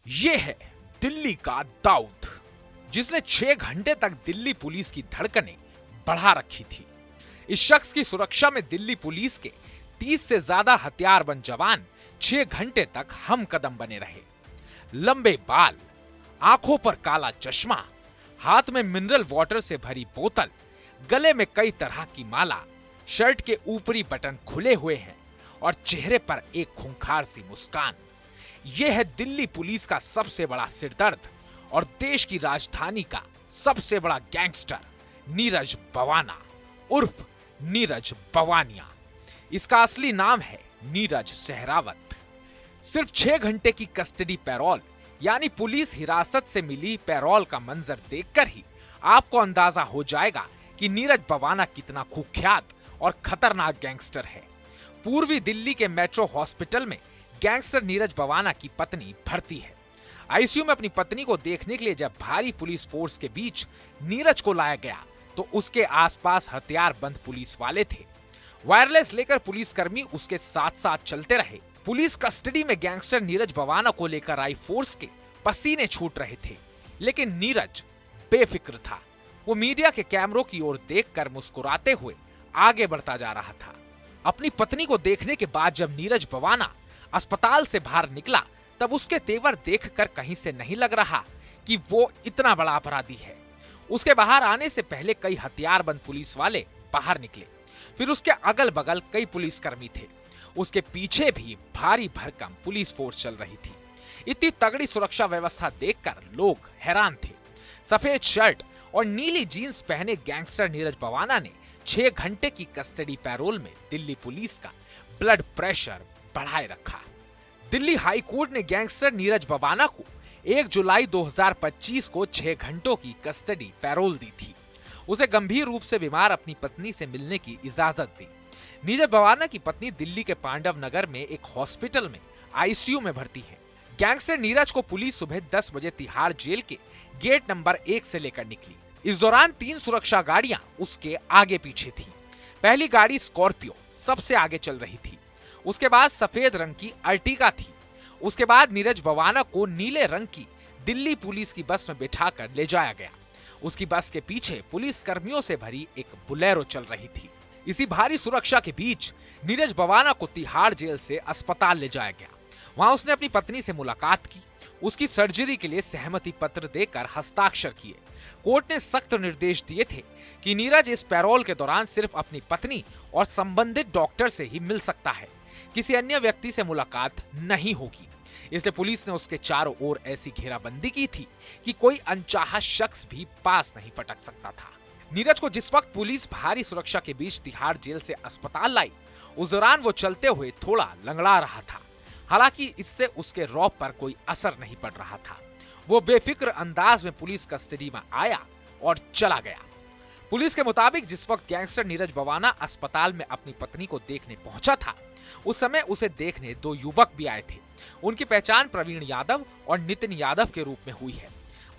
ये है दिल्ली का दाऊद, जिसने 6 घंटे तक दिल्ली पुलिस की धड़कनें बढ़ा रखी थी। इस शख्स की सुरक्षा में दिल्ली पुलिस के 30 से ज्यादा हथियारबंद जवान 6 घंटे तक हम कदम बने रहे। लंबे बाल, आंखों पर काला चश्मा, हाथ में मिनरल वाटर से भरी बोतल, गले में कई तरह की माला, शर्ट के ऊपरी बटन खुले हुए हैं और चेहरे पर एक खूंखार सी मुस्कान। यह है दिल्ली पुलिस का सबसे बड़ा सिरदर्द और देश की राजधानी का सबसे बड़ा गैंगस्टर नीरज बवाना उर्फ नीरज बवानिया। इसका असली नाम है नीरज सहरावत। सिर्फ 6 घंटे की कस्टडी पैरोल यानी पुलिस हिरासत से मिली पैरोल का मंजर देखकर ही आपको अंदाजा हो जाएगा कि नीरज बवाना कितना कुख्यात और खतरनाक गैंगस्टर है। पूर्वी दिल्ली के मेट्रो हॉस्पिटल में गैंगस्टर नीरज बवाना की पत्नी भर्ती है। आईसीयू में अपनी पत्नी को देखने के लिए जब भारी पुलिस फोर्स के बीच नीरज को लाया गया तो उसके आसपास हथियारबंद पुलिस वाले थे। वायरलेस लेकर पुलिसकर्मी उसके साथ साथ चलते रहे। पुलिस कस्टडी में गैंगस्टर नीरज बवाना को लेकर आई फोर्स के पसीने छूट रहे थे, लेकिन नीरज बेफिक्र था। वो मीडिया के कैमरों की ओर देखकर मुस्कुराते हुए आगे बढ़ता जा रहा था। अपनी पत्नी को देखने के बाद जब नीरज बवाना अस्पताल से बाहर निकला तब उसके तेवर देखकर कहीं से नहीं लग रहा कि वो इतना बड़ा अपराधी है। उसके बाहर आने से पहले कई हथियारबंद पुलिस वाले बाहर निकले, फिर उसके अगल बगल कई पुलिसकर्मी थे। उसके पीछे भी भारी भरकम पुलिस फोर्स चल रही थी। इतनी तगड़ी सुरक्षा व्यवस्था देखकर लोग हैरान थे। सफेद शर्ट और नीली जीन्स पहने गैंगस्टर नीरज बवाना ने 6 घंटे की कस्टडी पैरोल में दिल्ली पुलिस का ब्लड प्रेशर बढ़ाए रखा। दिल्ली हाई कोर्ट ने गैंगस्टर नीरज बवाना को 1 जुलाई 2025 को 6 घंटों की कस्टडी पैरोल दी थी। उसे गंभीर रूप से बीमार अपनी पत्नी से मिलने की इजाजत दी। नीरज बवाना की पत्नी दिल्ली के पांडव नगर में एक हॉस्पिटल में आईसीयू में भर्ती है। गैंगस्टर नीरज को पुलिस सुबह 10 बजे तिहाड़ जेल के गेट नंबर 1 से लेकर निकली। इस दौरान 3 सुरक्षा गाड़ियां उसके आगे पीछे थी। पहली गाड़ी स्कॉर्पियो सबसे आगे चल रही थी। उसके बाद सफेद रंग की अर्टिगा थी। उसके बाद नीरज बवाना को नीले रंग की दिल्ली पुलिस की बस में बिठाकर ले जाया गया। उसकी बस के पीछे पुलिस कर्मियों से भरी एक बुलेरो चल रही थी। इसी भारी सुरक्षा के बीच नीरज बवाना को तिहाड़ जेल से अस्पताल ले जाया गया। वहां उसने अपनी पत्नी से मुलाकात की। उसकी सर्जरी के लिए सहमति पत्र देकर हस्ताक्षर किए। कोर्ट ने सख्त निर्देश दिए थे कि नीरज इस पैरोल के दौरान सिर्फ अपनी पत्नी और संबंधित डॉक्टर से ही मिल सकता है, किसी अन्य व्यक्ति से मुलाकात नहीं होगी। इसलिए पुलिस ने उसके चारों ओर ऐसी घेराबंदी की थी कि कोई अनचाहा शख्स भी पास नहीं पटक सकता था। नीरज को जिस वक्त पुलिस भारी सुरक्षा के बीच तिहाड़ जेल से अस्पताल लाई, उस दौरान वो चलते हुए थोड़ा लंगड़ा रहा था। हालांकि इससे उसके रौब पर कोई असर नहीं पड़ रहा था। वो बेफिक्र अंदाज में पुलिस कस्टडी में आया और चला गया। पुलिस के मुताबिक जिस वक्त गैंगस्टर नीरज बवाना अस्पताल में अपनी पत्नी को देखने पहुंचा था, उस समय उसे देखने 2 युवक भी आए थे। उनकी पहचान प्रवीण यादव और नितिन यादव के रूप में हुई है।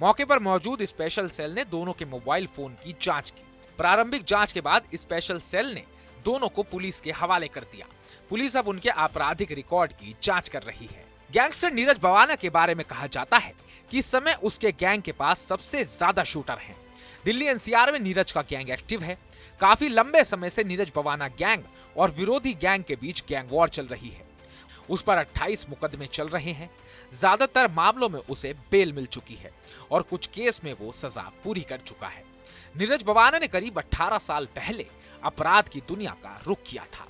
मौके पर मौजूद स्पेशल सेल ने दोनों के मोबाइल फोन की जांच की। प्रारंभिक जांच के बाद स्पेशल सेल ने दोनों को पुलिस के हवाले कर दिया। पुलिस अब उनके आपराधिक रिकॉर्ड की जांच कर रही है। गैंगस्टर नीरज बवाना के बारे में कहा जाता है कि इस समय उसके गैंग के पास सबसे ज्यादा शूटर हैं। दिल्ली एनसीआर में नीरज का गैंग एक्टिव है। काफी लंबे समय से नीरज बवाना गैंग और विरोधी गैंग के बीच गैंग वॉर चल रही है। उस पर 28 मुकदमे चल रहे हैं। ज्यादातर मामलों में उसे बेल मिल चुकी है और कुछ केस में वो सजा पूरी कर चुका है। नीरज बवाना ने करीब 18 साल पहले अपराध की दुनिया का रुख किया था।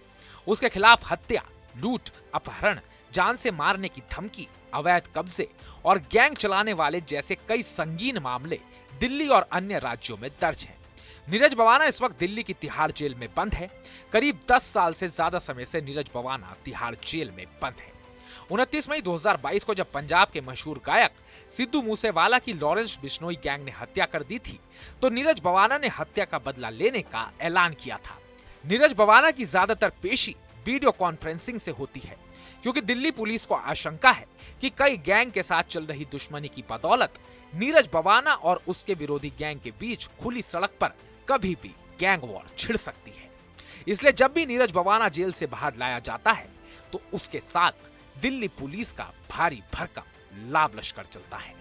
उसके खिलाफ हत्या, लूट, अपहरण, जान से मारने की धमकी, अवैध कब्जे और गैंग चलाने वाले जैसे कई संगीन मामले दिल्ली और अन्य राज्यों में दर्ज हैं। नीरज बवाना इस वक्त दिल्ली की तिहाड़ जेल में बंद है। करीब 10 साल से ज्यादा समय से नीरज बवाना तिहाड़ जेल में बंद है। 29 मई 2022 को जब पंजाब के मशहूर गायक सिद्धू मूसेवाला की लॉरेंस बिश्नोई गैंग ने हत्या कर दी थी, तो नीरज बवाना ने हत्या का बदला लेने का ऐलान किया था। नीरज बवाना की ज्यादातर पेशी वीडियो कॉन्फ्रेंसिंग से होती है, क्योंकि दिल्ली पुलिस को आशंका है कि कई गैंग के साथ चल रही दुश्मनी की बदौलत नीरज बवाना और उसके विरोधी गैंग के बीच खुली सड़क पर कभी भी गैंग वॉर छिड़ सकती है। इसलिए जब भी नीरज बवाना जेल से बाहर लाया जाता है तो उसके साथ दिल्ली पुलिस का भारी भरकम लाभ लश्कर चलता है।